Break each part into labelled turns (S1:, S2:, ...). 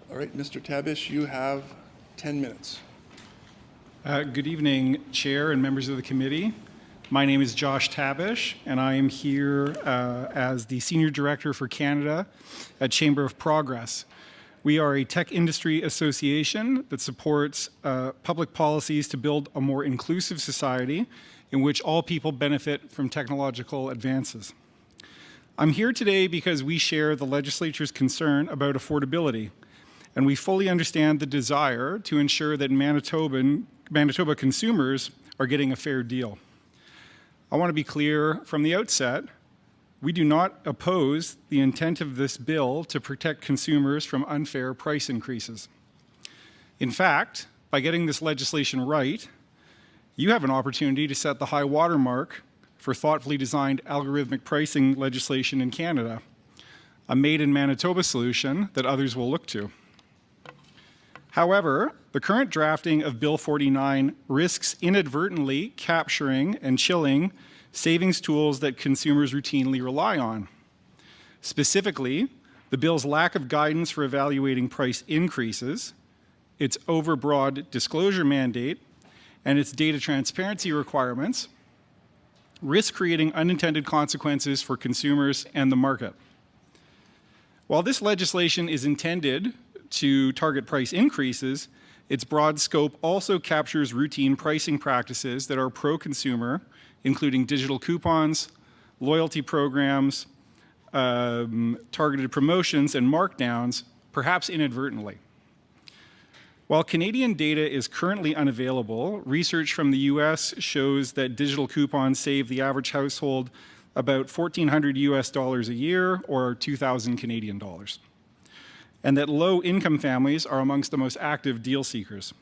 S1: All right, Mr. Tabish, you have 10 minutes.
S2: Good evening, Chair and members of the committee. My name is Josh Tabish, and I am here as the Senior Director for Canada at Chamber of Progress. We are a tech industry association that supports public policies to build a more inclusive society in which all people benefit from technological advances. I'm here today because we share the legislature's concern about affordability, and we fully understand the desire to ensure that Manitoba consumers are getting a fair deal. I want to be clear from the outset, we do not oppose the intent of this bill to protect consumers from unfair price increases. In fact, by getting this legislation right, you have an opportunity to set the high watermark for thoughtfully designed algorithmic pricing legislation in Canada, a made in Manitoba solution that others will look to. However, the current drafting of Bill 49 risks inadvertently capturing and chilling savings tools that consumers routinely rely on. Specifically, the bill's lack of guidance for evaluating price increases, its overbroad disclosure mandate, and its data transparency requirements risk creating unintended consequences for consumers and the market. While this legislation is intended to target price increases, its broad scope also captures routine pricing practices that are pro-consumer, including digital coupons, loyalty programs, targeted promotions, and markdowns, perhaps inadvertently. While Canadian data is currently unavailable, research from the US shows that digital coupons save the average household about $1,400 US a year, or 2,000 Canadian dollars, and that low-income families are amongst the most active deal seekers.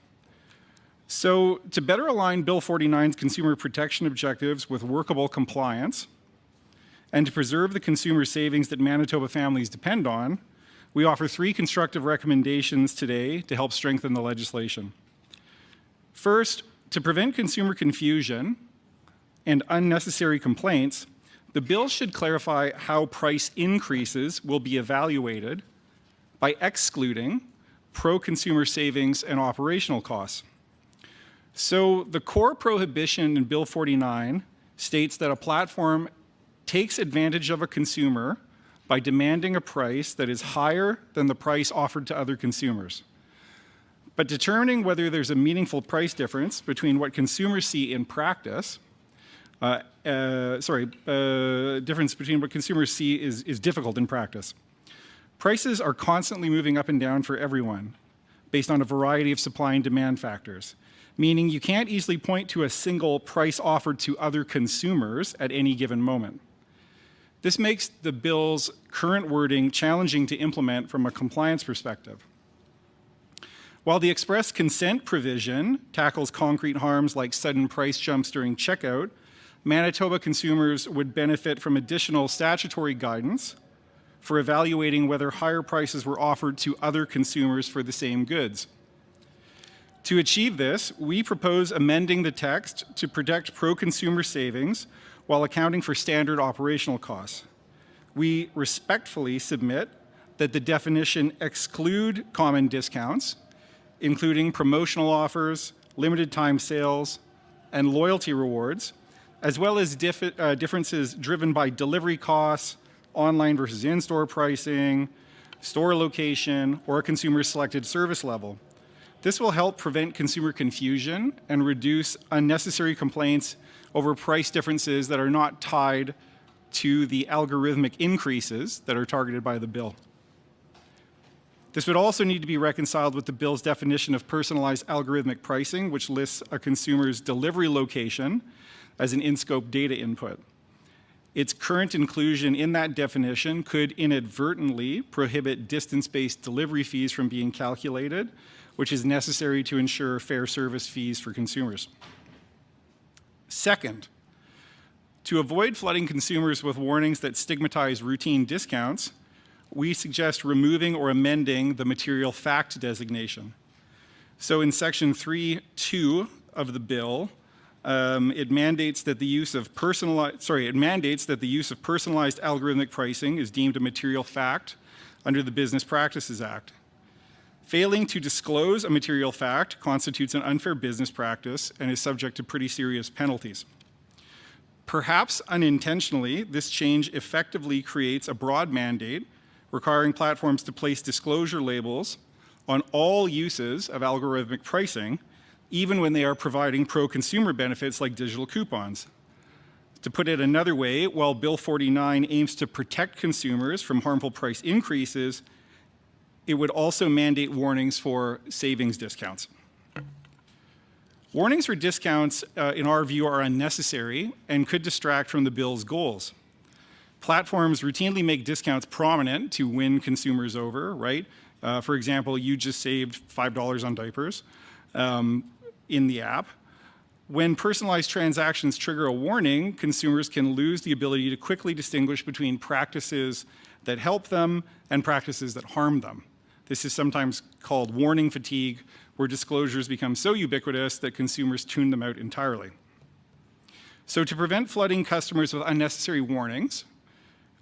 S2: So, to better align Bill 49's consumer protection objectives with workable compliance, and to preserve the consumer savings that Manitoba families depend on, we offer 3 constructive recommendations today to help strengthen the legislation. First, to prevent consumer confusion and unnecessary complaints, the bill should clarify how price increases will be evaluated by excluding pro-consumer savings and operational costs. So the core prohibition in Bill 49 states that a platform takes advantage of a consumer by demanding a price that is higher than the price offered to other consumers. But determining whether there's a meaningful price difference between what consumers see in practice, difference between what consumers see is difficult in practice. Prices are constantly moving up and down for everyone based on a variety of supply and demand factors, meaning you can't easily point to a single price offered to other consumers at any given moment. This makes the bill's current wording challenging to implement from a compliance perspective. While the express consent provision tackles concrete harms like sudden price jumps during checkout, Manitoba consumers would benefit from additional statutory guidance for evaluating whether higher prices were offered to other consumers for the same goods. To achieve this, we propose amending the text to protect pro-consumer savings while accounting for standard operational costs. We respectfully submit that the definition exclude common discounts, including promotional offers, limited time sales, and loyalty rewards, as well as differences driven by delivery costs, online versus in-store pricing, store location, or a consumer's selected service level. This will help prevent consumer confusion and reduce unnecessary complaints over price differences that are not tied to the algorithmic increases that are targeted by the bill. This would also need to be reconciled with the bill's definition of personalized algorithmic pricing, which lists a consumer's delivery location as an in-scope data input. Its current inclusion in that definition could inadvertently prohibit distance-based delivery fees from being calculated, which is necessary to ensure fair service fees for consumers. Second, to avoid flooding consumers with warnings that stigmatize routine discounts, we suggest removing or amending the material fact designation. So in section 3.2 of the bill, it mandates that the use of personalized algorithmic pricing is deemed a material fact under the Business Practices Act. Failing to disclose a material fact constitutes an unfair business practice and is subject to pretty serious penalties. Perhaps unintentionally, this change effectively creates a broad mandate requiring platforms to place disclosure labels on all uses of algorithmic pricing, even when they are providing pro-consumer benefits like digital coupons. To put it another way, while Bill 49 aims to protect consumers from harmful price increases, it would also mandate warnings for savings discounts. Warnings for discounts, in our view, are unnecessary and could distract from the bill's goals. Platforms routinely make discounts prominent to win consumers over, right? For example, you just saved $5 on diapers in the app. When personalized transactions trigger a warning, consumers can lose the ability to quickly distinguish between practices that help them and practices that harm them. This is sometimes called warning fatigue, where disclosures become so ubiquitous that consumers tune them out entirely. So to prevent flooding customers with unnecessary warnings,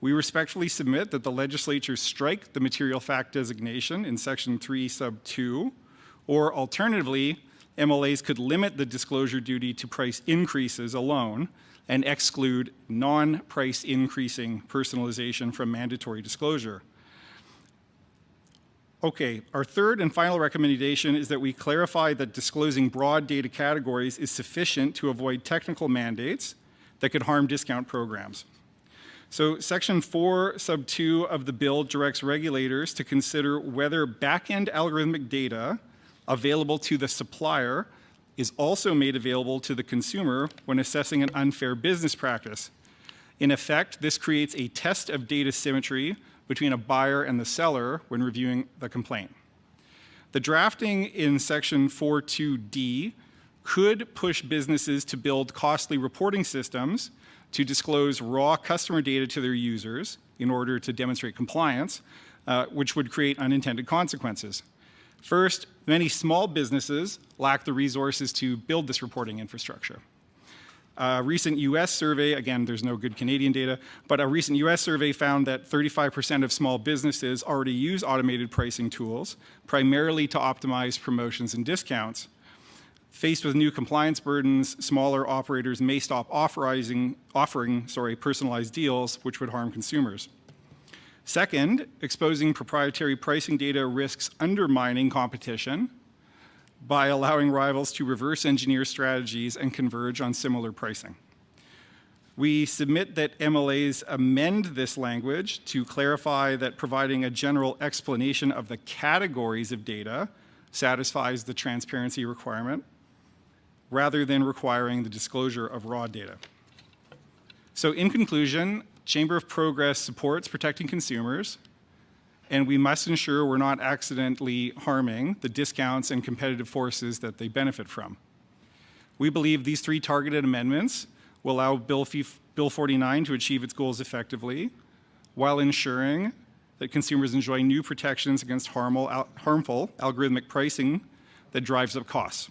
S2: we respectfully submit that the legislature strike the material fact designation in section 3 sub 2, or alternatively, MLAs could limit the disclosure duty to price increases alone and exclude non-price increasing personalization from mandatory disclosure. Okay, our third and final recommendation is that we clarify that disclosing broad data categories is sufficient to avoid technical mandates that could harm discount programs. So section 4 sub 2 of the bill directs regulators to consider whether back-end algorithmic data available to the supplier is also made available to the consumer when assessing an unfair business practice. In effect, this creates a test of data symmetry between a buyer and the seller when reviewing the complaint. The drafting in section 4.2d could push businesses to build costly reporting systems to disclose raw customer data to their users in order to demonstrate compliance, which would create unintended consequences. First, many small businesses lack the resources to build this reporting infrastructure. A recent US survey, again, there's no good Canadian data, but a recent US survey found that 35% of small businesses already use automated pricing tools, primarily to optimize promotions and discounts. Faced with new compliance burdens, smaller operators may stop offering personalized deals, which would harm consumers. Second, exposing proprietary pricing data risks undermining competition by allowing rivals to reverse engineer strategies and converge on similar pricing. We submit that MLAs amend this language to clarify that providing a general explanation of the categories of data satisfies the transparency requirement, rather than requiring the disclosure of raw data. So in conclusion, Chamber of Progress supports protecting consumers, and we must ensure we're not accidentally harming the discounts and competitive forces that they benefit from. We believe these three targeted amendments will allow Bill 49 to achieve its goals effectively, while ensuring that consumers enjoy new protections against harmful algorithmic pricing that drives up costs.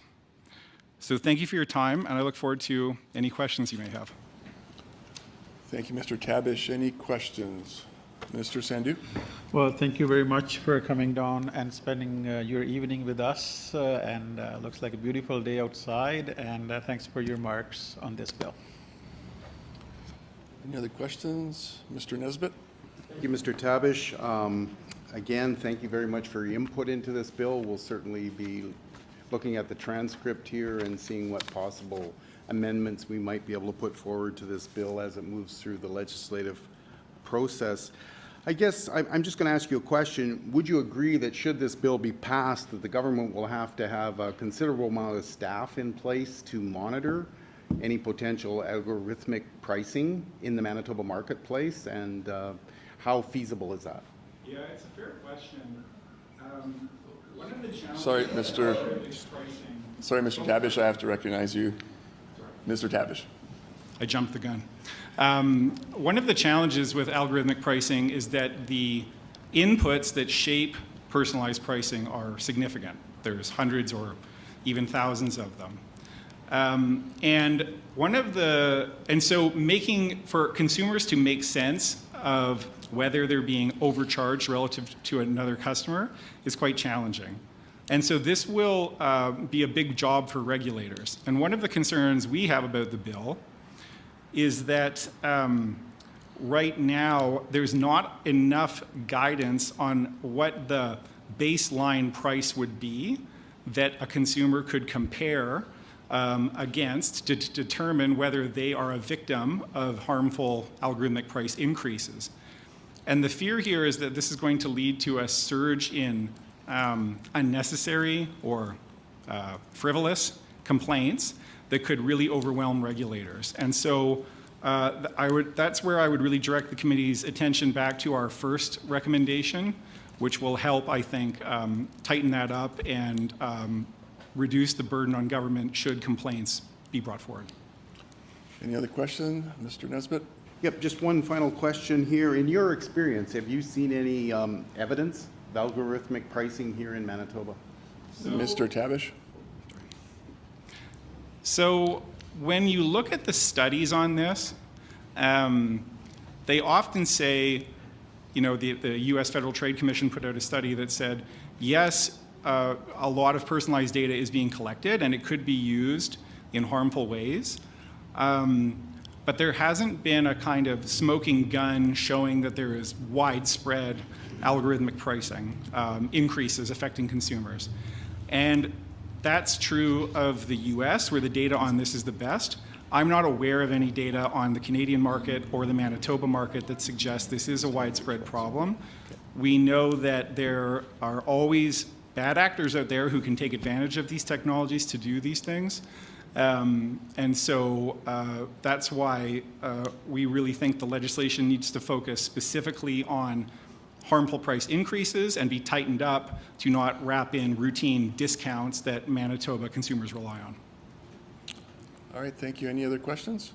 S2: So thank you for your time, and I look forward to any questions you may have.
S1: Thank you, Mr. Tabish. Any questions? Mr. Sandhu?
S3: Well, thank you very much for coming down and spending your evening with us. Looks like a beautiful day outside, and thanks for your remarks on this bill.
S1: Any other questions? Mr. Nesbitt?
S4: Thank you, Mr. Tabish. Again, thank you very much for your input into this bill. We'll certainly be looking at the transcript here and seeing what possible amendments we might be able to put forward to this bill as it moves through the legislative process. I guess I'm just going to ask you a question. Would you agree that should this bill be passed, that the government will have to have a considerable amount of staff in place to monitor any potential algorithmic pricing in the Manitoba marketplace, and how feasible is that?
S2: Yeah, it's a fair question. One of the challenges
S1: Sorry, Mr. Tabish, I have to recognize you. Mr. Tabish.
S2: I jumped the gun. One of the challenges with algorithmic pricing is that the inputs that shape personalized pricing are significant. There's hundreds or even thousands of them. And so making, for consumers to make sense of whether they're being overcharged relative to another customer is quite challenging. And so this will be a big job for regulators. And one of the concerns we have about the bill is that right now there's not enough guidance on what the baseline price would be that a consumer could compare against to determine whether they are a victim of harmful algorithmic price increases. And the fear here is that this is going to lead to a surge in unnecessary or frivolous complaints that could really overwhelm regulators. And so that's where I would really direct the committee's attention back to our first recommendation, which will help, I think, tighten that up and reduce the burden on government should complaints be brought forward.
S1: Any other question, Mr. Nesbitt?
S4: Yep, just one final question here. In your experience, have you seen any evidence of algorithmic pricing here in Manitoba?
S1: Mr. Tabish?
S2: So when you look at the studies on this, they often say, you know, the U.S. Federal Trade Commission put out a study that said, yes, a lot of personalized data is being collected and it could be used in harmful ways. But there hasn't been a kind of smoking gun showing that there is widespread algorithmic pricing increases affecting consumers. And that's true of the US, where the data on this is the best. I'm not aware of any data on the Canadian market or the Manitoba market that suggests this is a widespread problem. We know that there are always bad actors out there who can take advantage of these technologies to do these things. And so that's why we really think the legislation needs to focus specifically on harmful price increases and be tightened up to not wrap in routine discounts that Manitoba consumers rely on.
S1: All right, thank you. Any other questions?